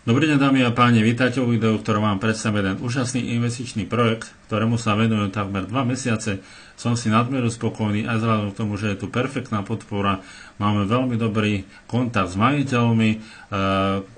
Dobrý deň, dámy a páni, vítajte u videu, ktoré mám pred sebou jeden úžasný investičný projekt, ktorému sa venujem takmer 2 mesiace. Som si nadmieru spokojný aj vzhľadom k tomu, že je tu perfektná podpora. Máme veľmi dobrý kontakt s majiteľmi,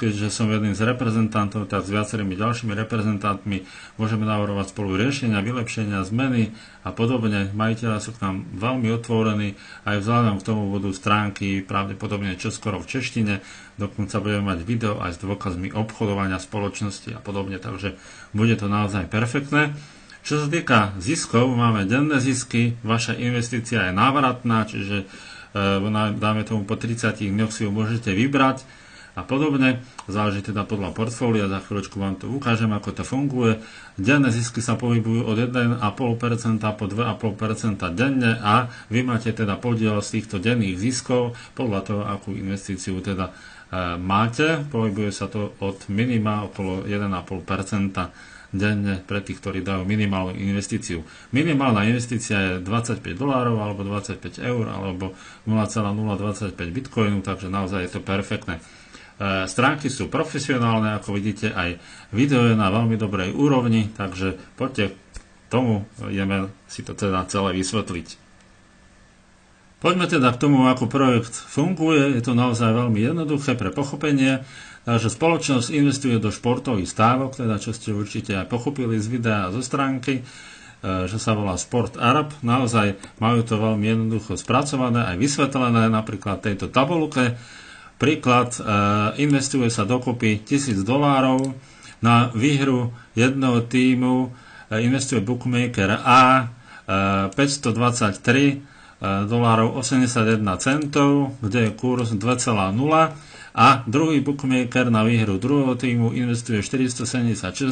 keďže som jedným z reprezentantov, tak s viacerými ďalšími reprezentantmi môžeme navrhovať spolu riešenia, vylepšenia, zmeny a podobne. Majiteľia sú k nám veľmi otvorení, aj vzhľadom k tomu budú stránky pravdepodobne čoskoro v češtine, dokonca budeme mať video aj s dôkazmi obchodovania spoločnosti a podobne, takže bude to naozaj perfektné. Čo sa týka ziskov, máme denné zisky, vaša investícia je návratná, čiže dáme tomu po 30 dňoch si ju môžete vybrať a podobne. Záleží teda podľa portfólia, za chvíľočku vám to ukážem, ako to funguje. Denné zisky sa pohybujú od 1,5% po 2,5% denne a vy máte teda podiel z týchto denných ziskov podľa toho, akú investíciu teda máte. Pohybuje sa to od minima okolo 1,5% denne pre tých, ktorí dajú minimálnu investíciu. Minimálna investícia je $25 alebo 25 eur alebo 0,025 bitcoinu, takže naozaj je to perfektné. Stránky sú profesionálne, ako vidíte, aj video je na veľmi dobrej úrovni, takže poďte k tomu, ideme si to teda celé vysvetliť. Poďme teda k tomu, ako projekt funguje. Je to naozaj veľmi jednoduché pre pochopenie. Takže spoločnosť investuje do športových stávok, teda čo ste určite aj pochopili z videa a zo stránky, že sa volá Sport Arab. Naozaj majú to veľmi jednoducho spracované, aj vysvetlené, napríklad tejto tabulke. Príklad, investuje sa dokopy $1000 na výhru jedného tímu, investuje bookmaker A $523.81, kde je kurz 2,0 a druhý bookmaker na výhru druhého týmu investuje $476.19,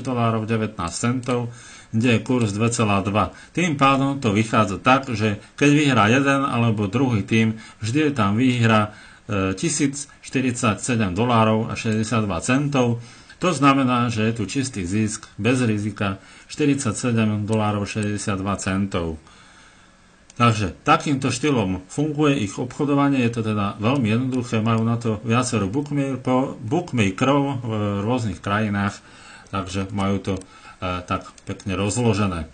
kde je kurz 2,2. Tým pádom to vychádza tak, že keď vyhrá jeden alebo druhý tým, vždy je tam výhra $1047.62. To znamená, že je tu čistý zisk bez rizika $47.62. Takže takýmto štýlom funguje ich obchodovanie, je to teda veľmi jednoduché, majú na to viacero bookmakerov v rôznych krajinách, takže majú to tak pekne rozložené.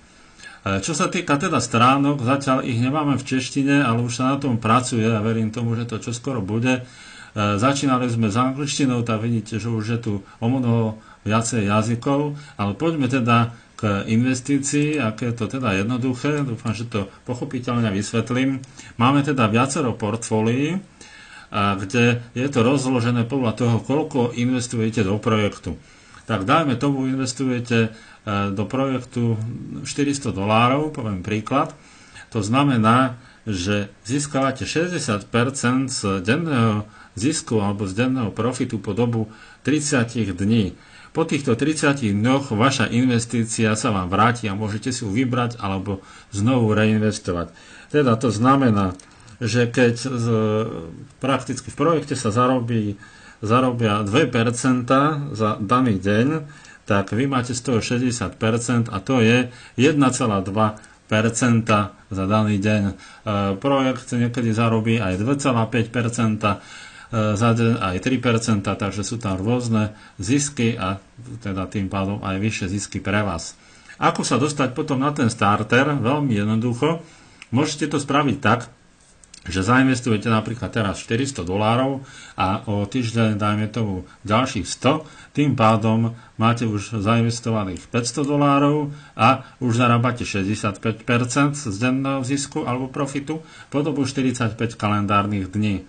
Čo sa týka teda stránok, zatiaľ ich nemáme v češtine, ale už sa na tom pracuje a verím tomu, že to čoskoro bude. Začínali sme s angličtinou, tak vidíte, že už je tu o mnoho viacej jazykov, ale poďme teda k investícii, aké je to teda jednoduché, dúfam, že to pochopiteľne vysvetlím. Máme teda viacero portfólií, kde je to rozložené podľa toho, koľko investujete do projektu. Tak dajme tomu, investujete do projektu $400, poviem príklad. To znamená, že získavate 60% z denného zisku alebo z denného profitu po dobu 30 dní. Po týchto 30 dňoch vaša investícia sa vám vráti a môžete si ju vybrať alebo znovu reinvestovať. Teda to znamená, že keď prakticky v projekte sa zarobia 2% za daný deň, tak vy máte z toho 60% a to je 1,2% za daný deň. Projekt niekedy zarobí aj 2,5%, za deň aj 3%, takže sú tam rôzne zisky a teda tým pádom aj vyššie zisky pre vás. Ako sa dostať potom na ten starter? Veľmi jednoducho. Môžete to spraviť tak, že zainvestujete napríklad teraz $400 a o týždeň dajme tomu ďalších 100, tým pádom máte už zainvestovaných $500 a už zarábate 65% z denného zisku alebo profitu po dobu 45 kalendárnych dní.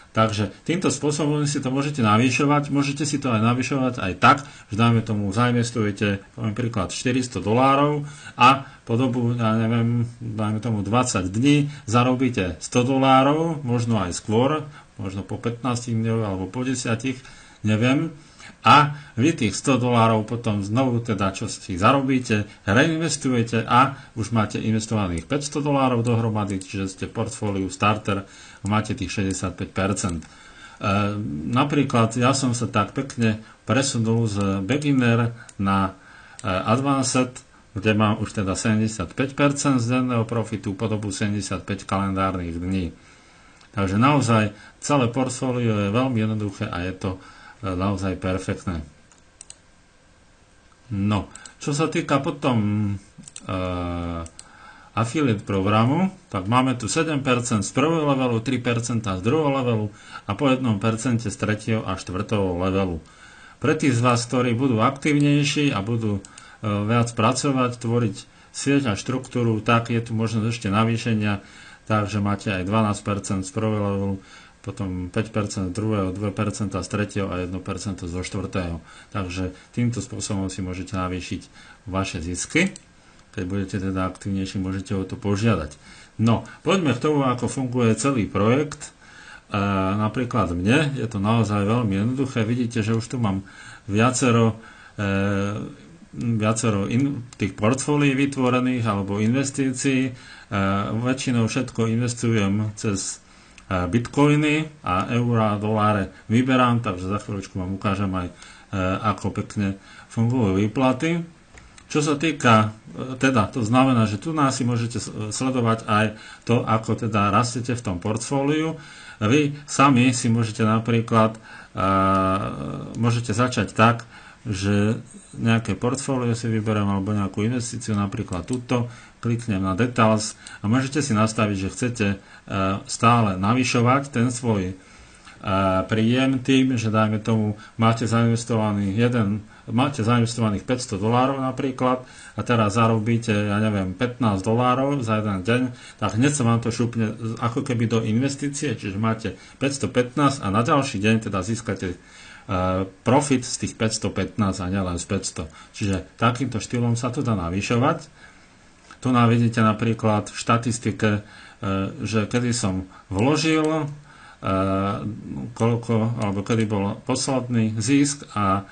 Takže týmto spôsobom si to môžete navyšovať, môžete si to aj navyšovať aj tak, že dajme tomu zainvestujete príklad $400 a po dobu, ja neviem, dajme tomu 20 dní zarobíte $100, možno aj skôr, možno po 15 dňoch alebo po 10, neviem. A vy tých $100 potom znovu, teda čo si zarobíte, reinvestujete a už máte investovaných $500 dohromady, čiže ste portfóliu starter a máte tých 65%. Napríklad ja som sa tak pekne presunul z beginner na advanced, kde mám už teda 75% z denného profitu po dobu 75 kalendárnych dní. Takže naozaj celé portfólio je veľmi jednoduché a je to naozaj perfektné. No, čo sa týka potom affiliate programu, tak máme tu 7% z prvého levelu, 3% z druhého levelu a po 1% z tretieho a štvrtého levelu. Pre tých z vás, ktorí budú aktívnejší a budú viac pracovať, tvoriť sieť a štruktúru, tak je tu možnosť ešte navýšenia, takže máte aj 12% z prvého levelu, potom 5% z druhého, 2% z tretieho a 1% zo štvrtého. Takže týmto spôsobom si môžete navýšiť vaše zisky. Keď budete teda aktívnejší, môžete o to požiadať. No, poďme k tomu, ako funguje celý projekt. Napríklad mne je to naozaj veľmi jednoduché. Vidíte, že už tu mám viacero tých portfólií vytvorených alebo investícií. Väčšinou všetko investujem cez bitcoiny a eurá, doláre vyberám, takže za chvíľočku vám ukážem aj, ako pekne fungujú výplaty. Čo sa týka, teda to znamená, že tu nás si môžete sledovať aj to, ako teda rastete v tom portfóliu. Vy sami si môžete napríklad, môžete začať tak, že nejaké portfólio si vyberiem alebo nejakú investíciu, napríklad túto, kliknem na Details a môžete si nastaviť, že chcete stále navyšovať ten svoj príjem tým, že dajme tomu, máte zainvestovaných $500 napríklad a teraz zarobíte, ja neviem, $15 za jeden deň, tak hneď sa vám to šupne ako keby do investície, čiže máte 515 a na ďalší deň teda získate profit z tých 515 a nielen z 500. Čiže takýmto štýlom sa to dá navyšovať. Tu vidíte napríklad v štatistike, že kedy som vložil, koľko, alebo kedy bol posledný zisk a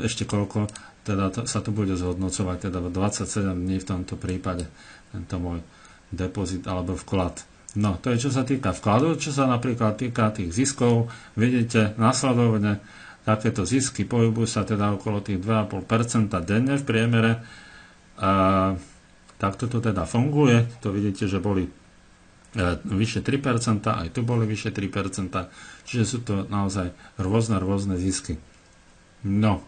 ešte koľko teda sa to bude zhodnocovať, teda 27 dní v tomto prípade, tento môj depozit alebo vklad. No, to je čo sa týka vkladu. Čo sa napríklad týka tých ziskov, vidíte nasledovne, takéto zisky pohybujú sa teda okolo tých 2,5% denne v priemere. Takto to teda funguje. To vidíte, že boli vyše 3%, aj tu boli vyše 3%, čiže sú to naozaj rôzne zisky. No,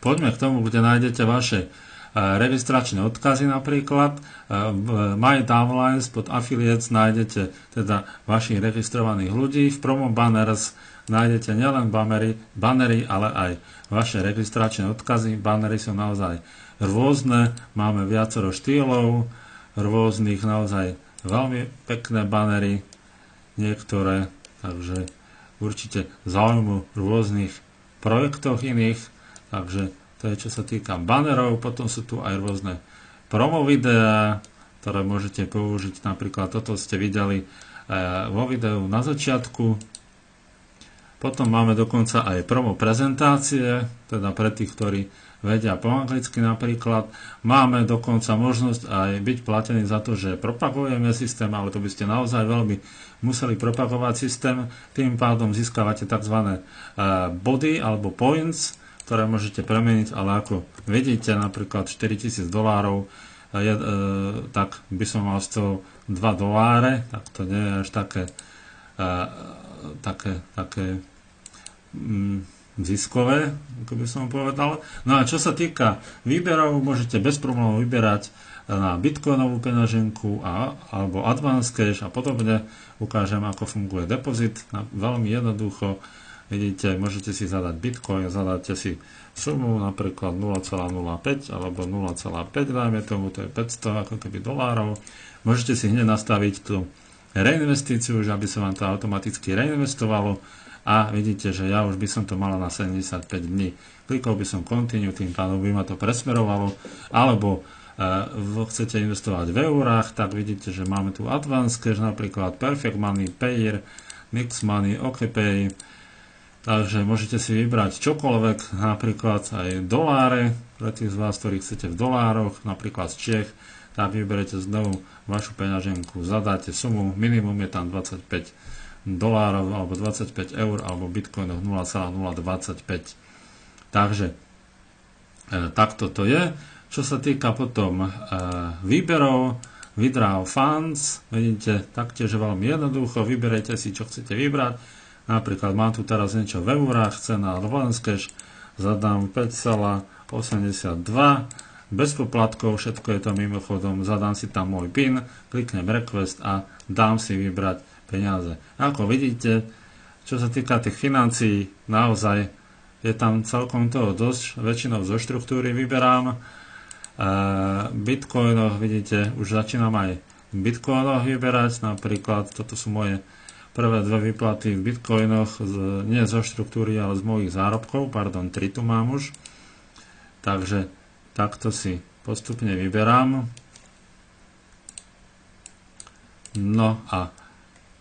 poďme k tomu, kde nájdete vaše registračné odkazy napríklad. V My Downlines pod Affiliates nájdete teda vašich registrovaných ľudí. V Promo Banners nájdete nielen bannery, ale aj vaše registračné odkazy. Bannery sú naozaj rôzne, máme viacero štýlov, rôznych naozaj veľmi pekné bannery, niektoré, takže určite záujmu v rôznych projektoch iných, takže to je čo sa týka bannerov. Potom sú tu aj rôzne promo videá, ktoré môžete použiť, napríklad toto ste videli vo videu na začiatku. Potom máme dokonca aj promo prezentácie, teda pre tých, ktorí vedia po anglicky napríklad. Máme dokonca možnosť aj byť platení za to, že propagujeme systém, ale to by ste naozaj veľmi museli propagovať systém. Tým pádom získavate tzv. Body alebo points, ktoré môžete premeniť, ale ako vidíte, napríklad $4,000, tak by som mal z toho $2, tak to nie je až také ziskové, ako by som povedal. No a čo sa týka výberov, môžete bez problémov vyberať na bitcoinovú peňaženku alebo advance cash a podobne. Ukážem, ako funguje depozit. Veľmi jednoducho, vidíte, môžete si zadať bitcoin, zadáte si sumu napríklad 0,05 alebo 0,5, dajme tomu, to je 500 ako keby dolárov. Môžete si hneď nastaviť tú reinvestíciu, že aby sa vám to automaticky reinvestovalo. A vidíte, že ja už by som to mala na 75 dní. Klikol by som continue, tým pádom by ma to presmerovalo. Alebo chcete investovať v eurách, tak vidíte, že máme tu Advance Cash, napríklad Perfect Money, Payer, Mix Money, OKPay. Takže môžete si vybrať čokoľvek, napríklad aj doláre, pre tých z vás, ktorí chcete v dolároch, napríklad z Čech, tak vyberete znovu vašu peňaženku, zadáte sumu, minimum je tam $25 alebo 25 eur alebo bitcoinov 0,025. Takže takto to je. Čo sa týka potom výberov, withdraw funds, vidíte, taktiež veľmi jednoducho, vyberete si, čo chcete vybrať. Napríklad mám tu teraz niečo v eurách, cena advance cash, zadám 5,82, bez poplatkov, všetko je to mimochodom, zadám si tam môj PIN, kliknem request a dám si vybrať peniaze. Ako vidíte, čo sa týka tých financií, naozaj je tam celkom toho dosť, väčšinou zo štruktúry vyberám. Bitcoinoch, vidíte, už začínam aj v bitcoinoch vyberať, napríklad toto sú moje prvé dve výplaty v bitcoinoch, nie zo štruktúry, ale z mojich zárobkov, 3 tu mám už, takže takto si postupne vyberám. No a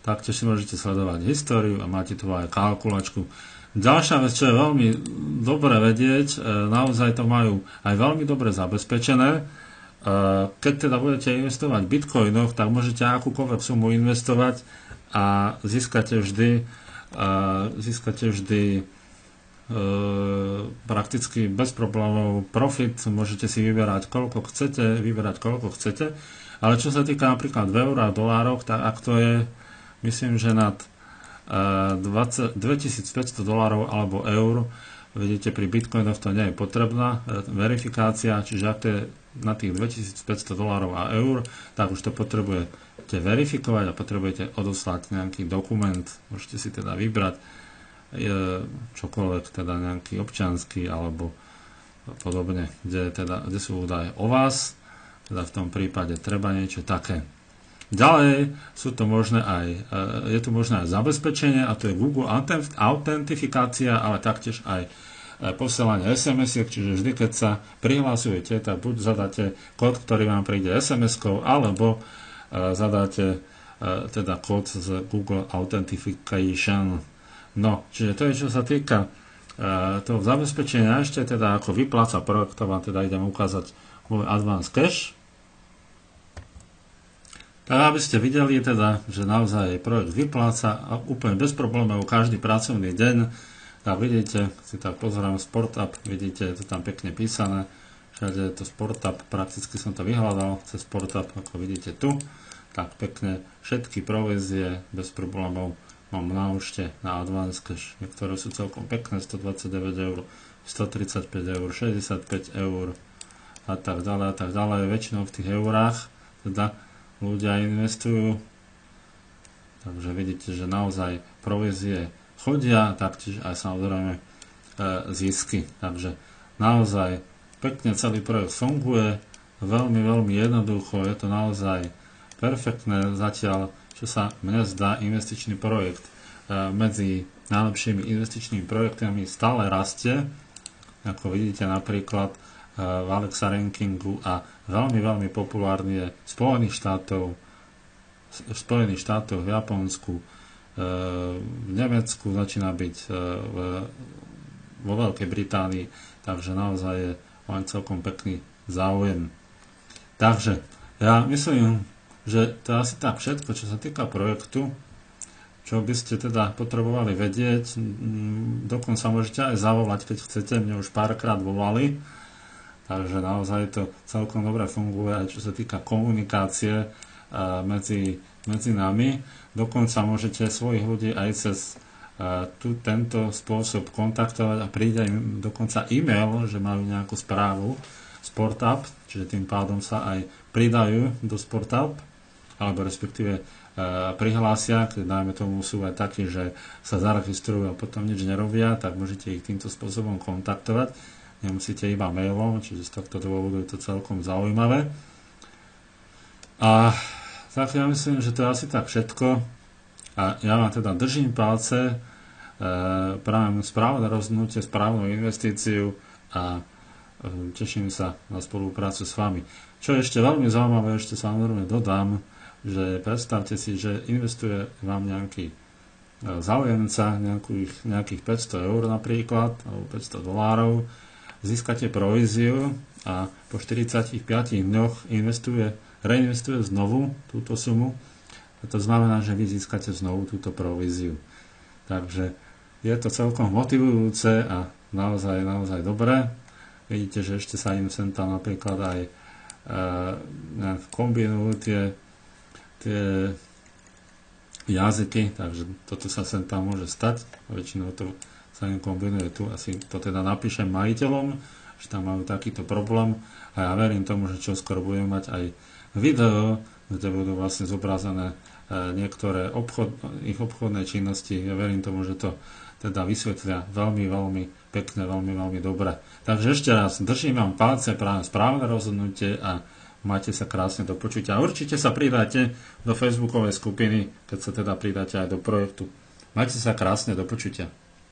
taktiež si môžete sledovať históriu a máte tu aj kalkulačku. Ďalšia vec, čo je veľmi dobre vedieť, naozaj to majú aj veľmi dobre zabezpečené. Keď teda budete investovať v bitcoinoch, tak môžete akúkoľvek sumu investovať a získate vždy prakticky bez problémov profit, môžete si vyberať koľko chcete, ale čo sa týka napríklad v eurách, dolároch, tak ak to je, myslím, že nad $2500 alebo eur, vidíte, pri bitcoinoch to nie je potrebná verifikácia, čiže ak to je na tých $2500 a eur, tak už to potrebujete verifikovať a potrebujete odoslať nejaký dokument, môžete si teda vybrať čokoľvek, teda nejaký občiansky alebo podobne, kde sú údaje o vás, teda v tom prípade treba niečo také. Ďalej je tu možné aj zabezpečenie, a to je Google autentifikácia, ale taktiež aj posielanie SMS-iek, čiže vždy, keď sa prihlasujete, tak buď zadáte kód, ktorý vám príde SMS-kou, alebo zadáte teda kód z Google Authentication. No, čiže to je, čo sa týka toho zabezpečenia. Ešte teda ako vypláca projekt, to vám teda idem ukázať môj Advance Cash. Tak aby ste videli teda, že naozaj projekt vypláca úplne bez problémov každý pracovný deň. Tak vidíte, si tak pozerám SportUp, vidíte, je to tam pekne písané. Všade je to SportUp, prakticky som to vyhľadal cez SportUp, ako vidíte tu. Tak pekne všetky provízie bez problémov mám na účte na Advance Cash, ktoré sú celkom pekné, 129 eur, 135 eur, 65 eur a tak ďalej. Väčšinou v tých eurách teda ľudia investujú, takže vidíte, že naozaj provízie chodia, taktiež aj samozrejme zisky, takže naozaj pekne celý projekt funguje, veľmi jednoducho, je to naozaj perfektné zatiaľ, čo sa mne zdá, investičný projekt medzi najlepšími investičnými projektami stále rastie, ako vidíte napríklad v Alexa rankingu, a veľmi populárny je v Spojených štátoch, v Japonsku, v Nemecku, začína byť vo Veľkej Británii, takže naozaj je len celkom pekný záujem. Takže ja myslím, že to je asi tak všetko, čo sa týka projektu, čo by ste teda potrebovali vedieť. Dokonca môžete aj zavolať, keď chcete, mne už párkrát volali, takže naozaj to celkom dobre funguje, aj čo sa týka komunikácie medzi nami. Dokonca môžete svojich ľudí aj cez tento spôsob kontaktovať a príde im dokonca e-mail, že majú nejakú správu SportUp, čiže tým pádom sa aj pridajú do SportUp, alebo respektíve prihlásia, keď dajme tomu sú aj takí, že sa zaregistrujú a potom nič nerobia, tak môžete ich týmto spôsobom kontaktovať. Nemusíte iba mailom, čiže z tohto dôvodu je to celkom zaujímavé. A tak ja myslím, že to je asi tak všetko. A ja vám teda držím palce, prajem správne rozhodnutie, správnu investíciu a teším sa na spoluprácu s vami. Čo je ešte veľmi zaujímavé, ešte samozrejme dodám, že predstavte si, že investuje vám nejaký záujemca nejakých 500 eur napríklad, alebo $500, získate províziu a po 45 dňoch reinvestuje znovu túto sumu. A to znamená, že vy získate znovu túto províziu. Takže je to celkom motivujúce a naozaj dobré. Vidíte, že ešte sa im sem tam napríklad aj kombinujú tie jazyky, takže toto sa sem tam môže stať. Väčšinou to sa im kombinuje. Tu asi to teda napíšem majiteľom, že tam majú takýto problém a ja verím tomu, že čoskoro budeme mať aj video, kde budú vlastne zobrazené niektoré ich obchodné činnosti. Ja verím tomu, že to teda vysvetlia veľmi, veľmi pekne, veľmi, veľmi dobre. Takže ešte raz, držím vám palce, práve správne rozhodnutie a máte sa krásne do počutia. A určite sa pridáte do facebookovej skupiny, keď sa teda pridáte aj do projektu. Majte sa krásne do počutia.